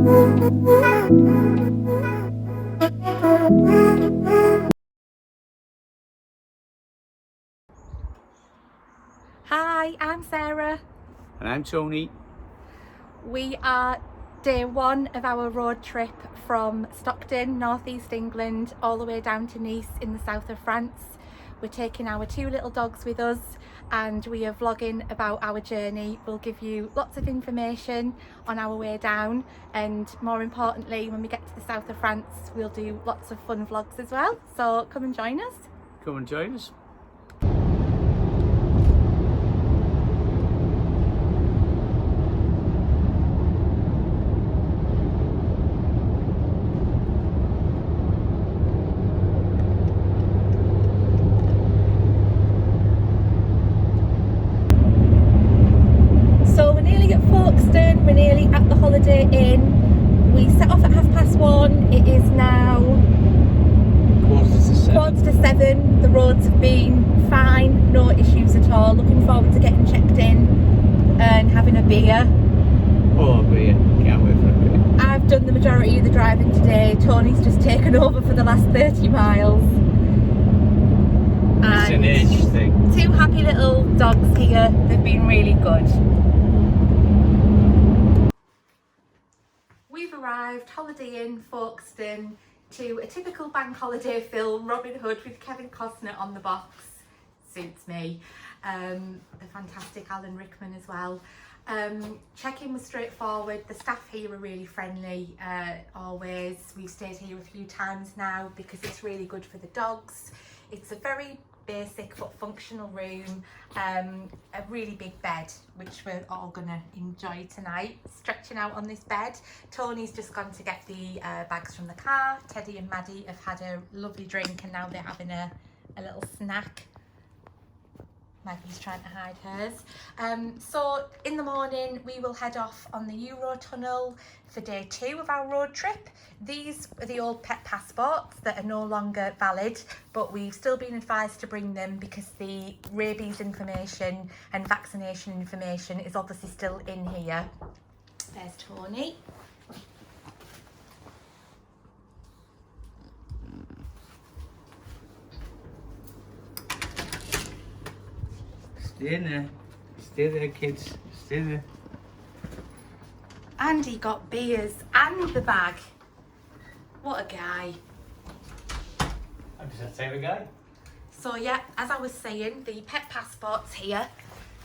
Hi, I'm Sarah. And I'm Tony. We are day one of our road trip from Stockton, northeast England, all the way down to Nice in the south of France. We're taking our two little dogs with us and we are vlogging about our journey. We'll give you lots of information on our way down, and more importantly, when we get to the south of France, we'll do lots of fun vlogs as well. So come and join us. Come and join us. We're nearly at the Holiday Inn. We set off at 1:30. It is now quarter to seven. The roads have been fine, no issues at all. Looking forward to getting checked in and having a beer. Oh, a beer. Can't wait for a beer. I've done the majority of the driving today. Tony's just taken over for the last 30 miles. It's an age thing. Two happy little dogs here. They've been really good. We've arrived, Holiday Inn, Folkestone, to a typical bank holiday film, Robin Hood with Kevin Costner on the box. Suits me. The fantastic Alan Rickman as well. Check-in was straightforward. The staff here are really friendly, always. We've stayed here a few times now because it's really good for the dogs. It's a very basic but functional room, a really big bed which we're all gonna enjoy tonight, stretching out on this bed. Tony's just gone to get the bags from the car. Teddie and Maddie have had a lovely drink and now they're having a little snack. Maggie's trying to hide hers. So in the morning we will head off on the Eurotunnel for day 2 of our road trip. These are the old pet passports that are no longer valid, but we've still been advised to bring them because the rabies information and vaccination information is obviously still in here. There's Tony. Stay in there. Stay there, kids. Stay there. And he got beers and the bag. What a guy. I'm just that type of guy. So yeah, as I was saying, the pet passports here,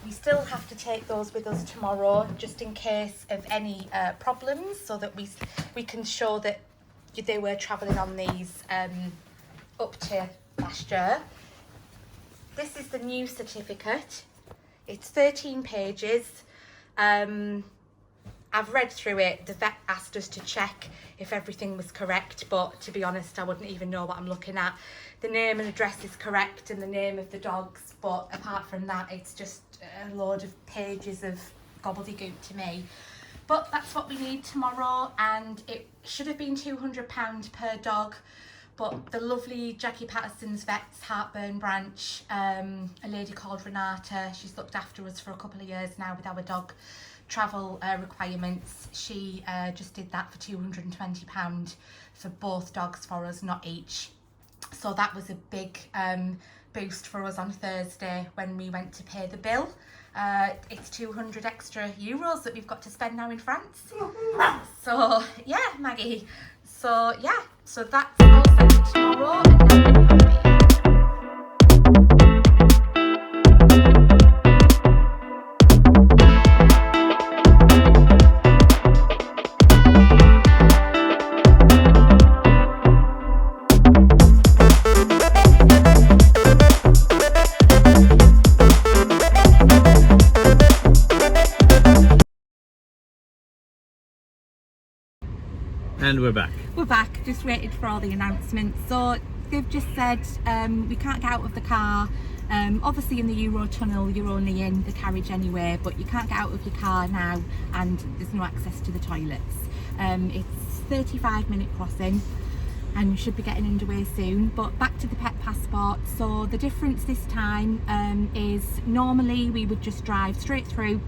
we still have to take those with us tomorrow just in case of any problems, so that we can show that they were travelling on these up to last year. This is the new certificate. It's 13 pages. I've read through it. The vet asked us to check if everything was correct, but to be honest, I wouldn't even know what I'm looking at. The name and address is correct and the name of the dogs, but apart from that, it's just a load of pages of gobbledygook to me. But that's what we need tomorrow, and it should have been £200 per dog. But the lovely Jackie Patterson's Vets Heartburn branch, a lady called Renata, she's looked after us for a couple of years now with our dog travel requirements. She just did that for £220 for both dogs for us, not each. So that was a big boost for us on Thursday when we went to pay the bill. It's 200 extra euros that we've got to spend now in France. So yeah, Maggie. So yeah, so that's all set for tomorrow. And then we'll have a beer. And we're back. We're back, just waited for all the announcements. So they've just said we can't get out of the car. Obviously in the Eurotunnel you're only in the carriage anyway, but you can't get out of your car now and there's no access to the toilets. It's 35-minute crossing and you should be getting underway soon. But back to the pet passport. So the difference this time is normally we would just drive straight through,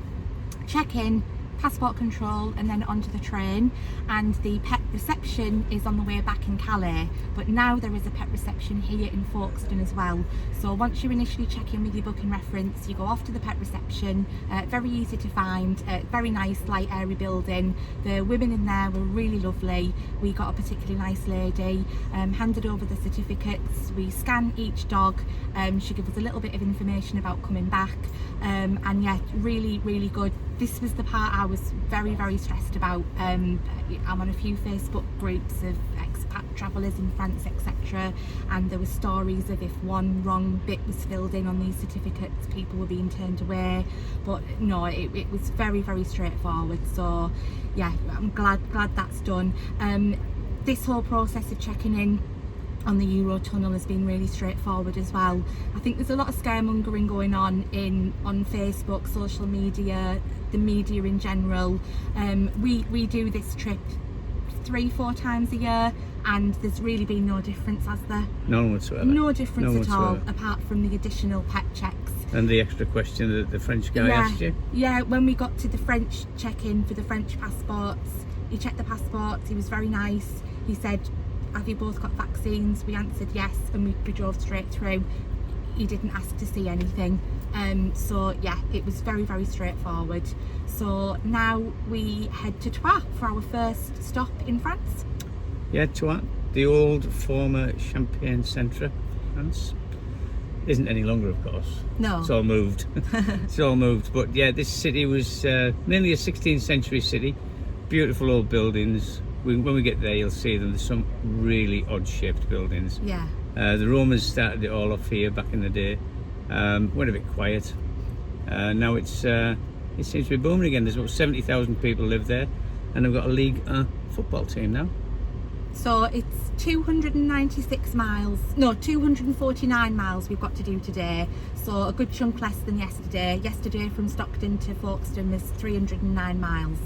check in, passport control and then onto the train, and the pet reception is on the way back in Calais, but now there is a pet reception here in Folkestone as well. So once you initially check in with your booking reference, you go off to the pet reception. Very easy to find, very nice light airy building. The women in there were really lovely. We got a particularly nice lady, handed over the certificates. We scan each dog. She gave us a little bit of information about coming back, and yeah, really good. This was the part I was very stressed about. I'm on a few Facebook groups of expat travellers in France, etc., and there were stories of if one wrong bit was filled in on these certificates, people were being turned away. But no, it was very straightforward. So yeah, I'm glad that's done. This whole process of checking in on the Eurotunnel has been really straightforward as well. I think there's a lot of scaremongering going on Facebook, social media, the media in general. We do this trip 3-4 times a year, and there's really been no difference, has there? None whatsoever. No difference None at all, whatsoever. apart from the additional pet checks. And the extra question that the French guy asked you? Yeah, when we got to the French check-in for the French passports, he checked the passports, he was very nice. He said, have you both got vaccines? We answered yes, and we drove straight through. He didn't ask to see anything. So yeah, it was very straightforward. So now we head to Troyes for our first stop in France. Yeah, Troyes, the old former Champagne centre, France. Isn't any longer, of course. No. It's all moved. It's all moved. But yeah, this city was mainly a 16th century city. Beautiful old buildings. When we get there, you'll see them. There's some really odd-shaped buildings. Yeah. The Romans started it all off here back in the day. Went a bit quiet. Now it seems to be booming again. There's about 70,000 people live there, and they've got a league football team now. So it's 296 miles, no, 249 miles we've got to do today. So a good chunk less than yesterday. Yesterday from Stockton to Folkestone was 309 miles.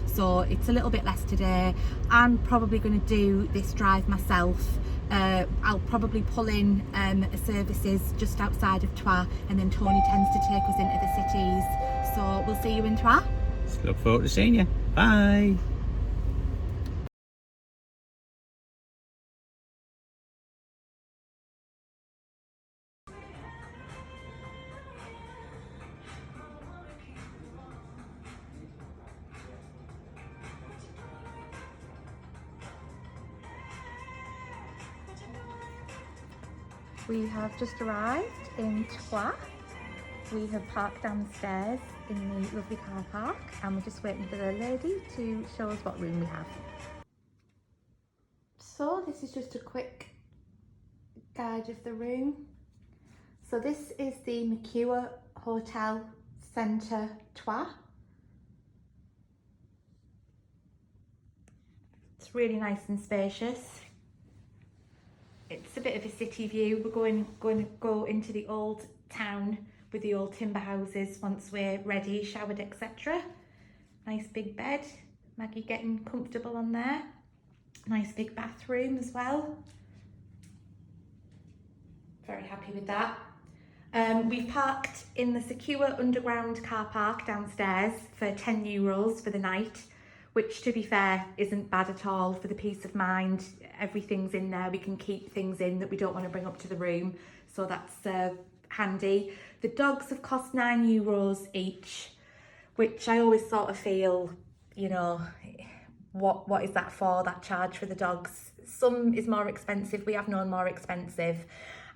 So it's a little bit less today. I'm probably going to do this drive myself. I'll probably pull in services just outside of Troyes, and then Tony tends to take us into the cities. So we'll see you in Troyes. Look forward to seeing you. Bye. We have just arrived in Troyes. We have parked downstairs in the lovely car park, and we're just waiting for the lady to show us what room we have. So this is just a quick guide of the room. So this is the Mercure Hotel Centre Troyes. It's really nice and spacious. It's a bit of a city view. We're going to go into the old town with the old timber houses once we're ready, showered, etc. Nice big bed. Maggie getting comfortable on there. Nice big bathroom as well. Very happy with that. We've parked in the secure underground car park downstairs for €10 for the night, which, to be fair, isn't bad at all for the peace of mind. Everything's in there. We can keep things in that we don't want to bring up to the room, so that's handy. The dogs have cost €9 each, which I always sort of feel, you know, what is that for, that charge for the dogs? Some is more expensive. We have known more expensive.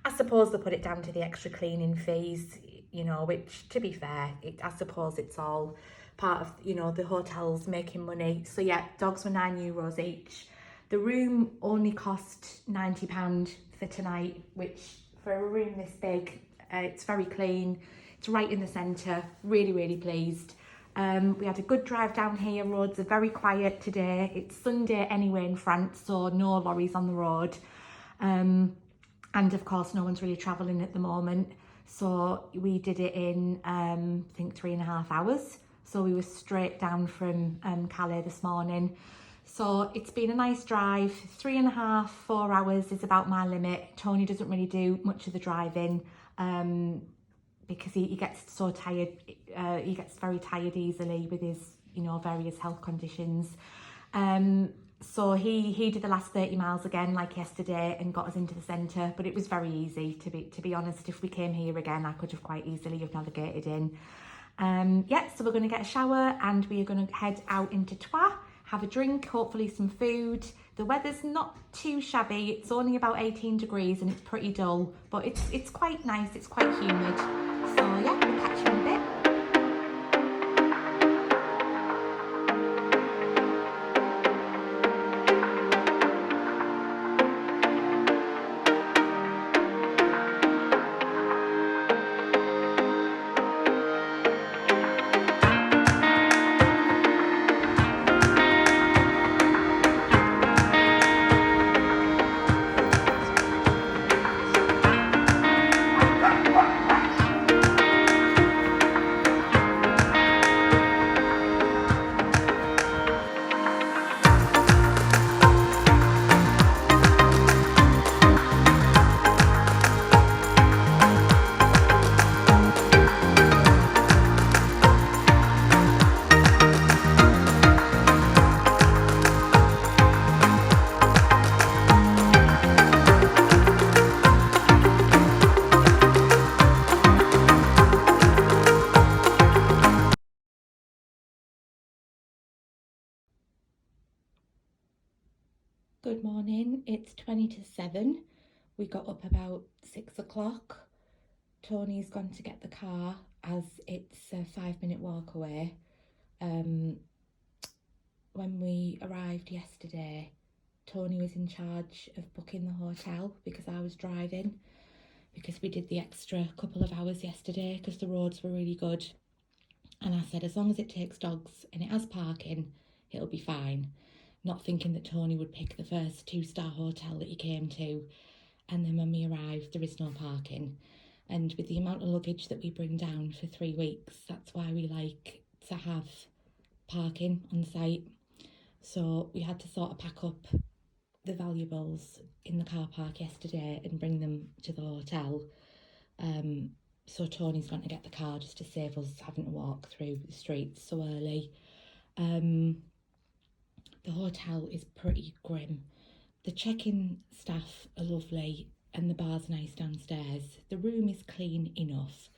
I suppose they put it down to the extra cleaning fees, you know, which, to be fair, I suppose it's all part of, you know, the hotels making money. So yeah, dogs were €9 each. The room only cost £90 for tonight, which for a room this big, it's very clean. It's right in the centre. Really pleased. We had a good drive down here. Roads are very quiet today. It's Sunday anyway in France, so no lorries on the road. And of course, no one's really travelling at the moment. So we did it in, I think, 3.5 hours. So we were straight down from Calais this morning. So it's been a nice drive. 3.5, 4 hours is about my limit. Tony doesn't really do much of the driving because he gets so tired. He gets very tired easily with his you know, various health conditions. So he did the last 30 miles again like yesterday and got us into the centre, but it was very easy, to be honest. If we came here again, I could have quite easily have navigated in. Yeah, so we're going to get a shower and we are going to head out into Troyes, have a drink, hopefully some food. The weather's not too shabby, it's only about 18 degrees and it's pretty dull, but it's quite nice, it's quite humid. So yeah, we'll catch you in a bit. Good morning, it's 20 to 7. We got up about 6 o'clock. Tony's gone to get the car as it's a 5-minute walk away. When we arrived yesterday, Tony was in charge of booking the hotel because I was driving, because we did the extra couple of hours yesterday because the roads were really good. And I said, as long as it takes dogs and it has parking, it'll be fine. Not thinking that Tony would pick the first 2-star hotel that he came to, and then when we arrived there is no parking. And with the amount of luggage that we bring down for 3 weeks, that's why we like to have parking on site. So we had to sort of pack up the valuables in the car park yesterday and bring them to the hotel. So Tony's gone to get the car just to save us having to walk through the streets so early. The hotel is pretty grim. The check-in staff are lovely and the bar's nice downstairs. The room is clean enough,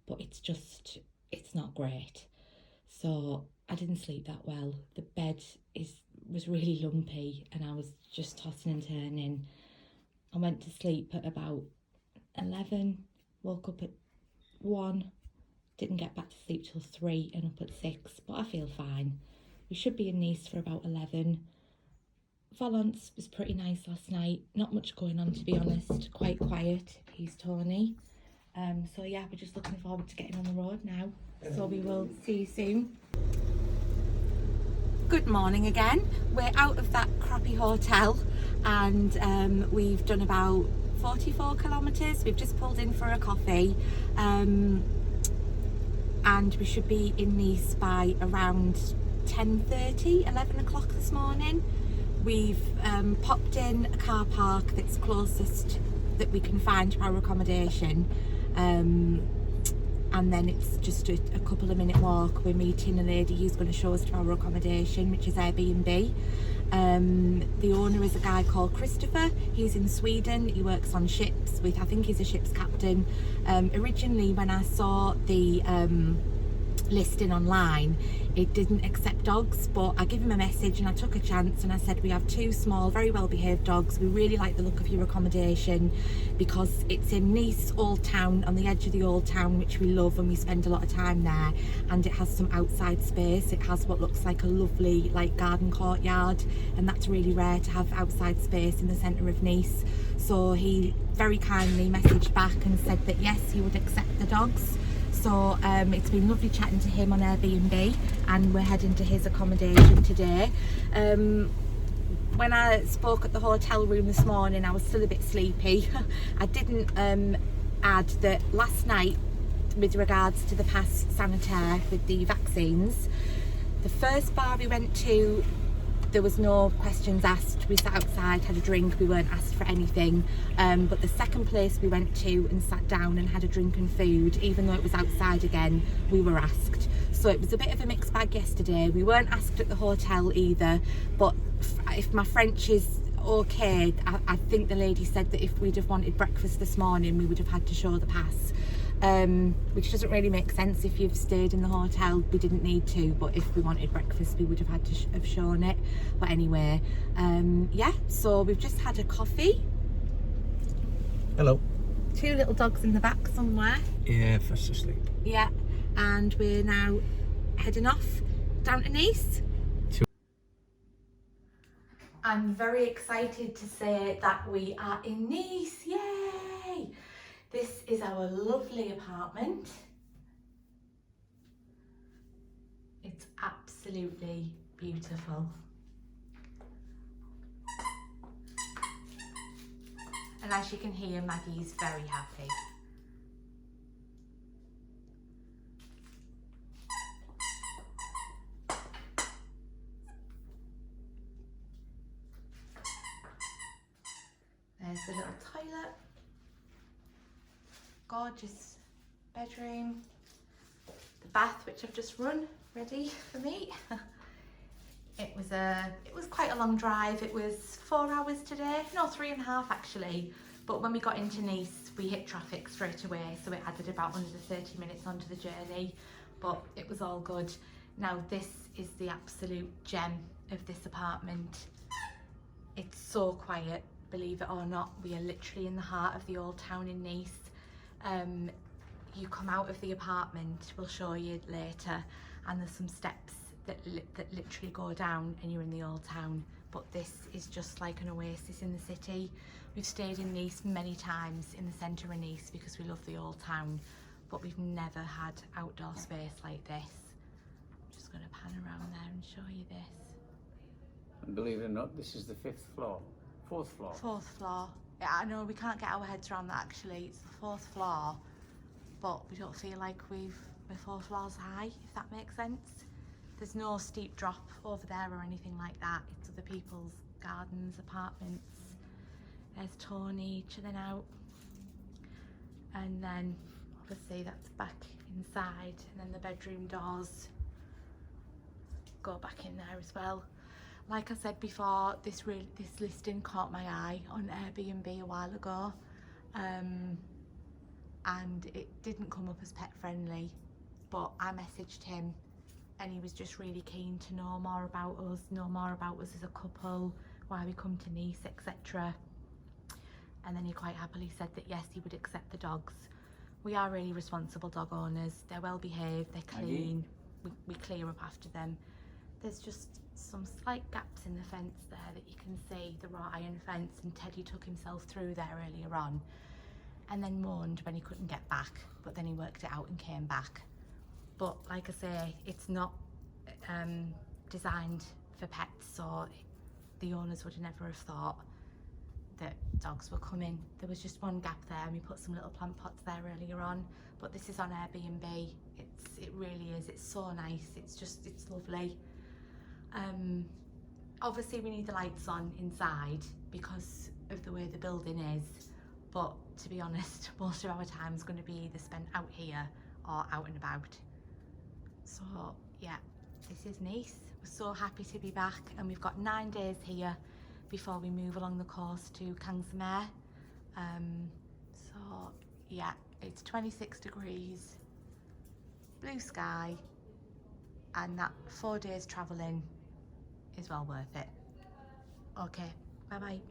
but it's not great. So I didn't sleep that well. The bed was really lumpy and I was just tossing and turning. I went to sleep at about 11, woke up at 1, didn't get back to sleep till 3 and up at 6, but I feel fine. We should be in Nice for about 11. Valence was pretty nice last night. Not much going on, to be honest. Quite quiet. He's Tony. So yeah, we're just looking forward to getting on the road now. So we will see you soon. Good morning again. We're out of that crappy hotel and we've done about 44 kilometres. We've just pulled in for a coffee. And we should be in Nice by around 10:30, 11 o'clock this morning. We've popped in a car park that's closest that we can find to our accommodation, and then it's just a couple of minute walk. We're meeting a lady who's going to show us to our accommodation, which is Airbnb. The owner is a guy called Christopher. He's in Sweden. He works on ships I think he's a ship's captain. Originally when I saw the listing online, it didn't accept dogs, but I gave him a message and I took a chance and I said, we have 2 small, very well behaved dogs. We really like the look of your accommodation because it's in Nice Old Town, on the edge of the Old Town, which we love and we spend a lot of time there, and it has some outside space. It has what looks like a lovely garden courtyard, and that's really rare to have outside space in the centre of Nice. So he very kindly messaged back and said that yes, he would accept the dogs. So it's been lovely chatting to him on Airbnb, and we're heading to his accommodation today. When I spoke at the hotel room this morning, I was still a bit sleepy. I didn't add that last night, with regards to the pass sanitaire with the vaccines, the first bar we went to, there was no questions asked. We sat outside, had a drink, we weren't asked for anything. But the second place we went to and sat down and had a drink and food, even though it was outside again, we were asked. So it was a bit of a mixed bag yesterday. We weren't asked at the hotel either, but if my French is okay, I think the lady said that if we'd have wanted breakfast this morning, we would have had to show the pass, which doesn't really make sense. If you've stayed in the hotel, we didn't need to, but if we wanted breakfast, we would have had to have shown it. But anyway, yeah, so we've just had a coffee. Hello. 2 little dogs in the back somewhere. Yeah, fast asleep. Yeah, and we're now heading off down to Nice. I'm very excited to say that we are in Nice, yay! This is our lovely apartment. It's absolutely beautiful. And as you can hear, Maggie's very happy. There's the little toilet. Gorgeous bedroom. The bath, which I've just run, ready for me. It was quite a long drive. It was 4 hours today. No, 3.5 actually. But when we got into Nice, we hit traffic straight away, so it added about under 30 minutes onto the journey. But it was all good. Now this is the absolute gem of this apartment. It's so quiet, believe it or not. We are literally in the heart of the old town in Nice. You come out of the apartment, we'll show you later, and there's some steps that literally go down and you're in the old town. But this is just like an oasis in the city. We've stayed in Nice many times in the centre of Nice because we love the old town, but we've never had outdoor space like this. I'm just going to pan around there and show you this. And believe it or not, this is the 5th floor. 4th floor. 4th floor. Yeah, I know we can't get our heads around that actually. It's the 4th floor, but we don't feel like we're 4 floors high, if that makes sense. There's no steep drop over there or anything like that. It's other people's gardens, apartments. There's Tony chilling out. And then obviously that's back inside, and then the bedroom doors go back in there as well. Like I said before, this listing caught my eye on Airbnb a while ago, and it didn't come up as pet friendly, but I messaged him and he was just really keen to know more about us, as a couple, why we come to Nice, etc. And then he quite happily said that yes, he would accept the dogs. We are really responsible dog owners. They're well behaved, they're clean, we clear up after them. There's just some slight gaps in the fence there that you can see, the wrought iron fence, and Teddy took himself through there earlier on and then moaned when he couldn't get back, but then he worked it out and came back. But like I say, it's not designed for pets, so the owners would never have thought that dogs were coming. There was just one gap there and we put some little plant pots there earlier on, but this is on Airbnb. It really is, it's so nice, it's lovely. Obviously we need the lights on inside because of the way the building is, but to be honest, most of our time is going to be either spent out here or out and about. So yeah, this is Nice. We're so happy to be back, and we've got 9 days here before we move along the coast to Kansamer. So yeah, it's 26 degrees, blue sky, and that 4 days travelling is well worth it. Okay, bye bye.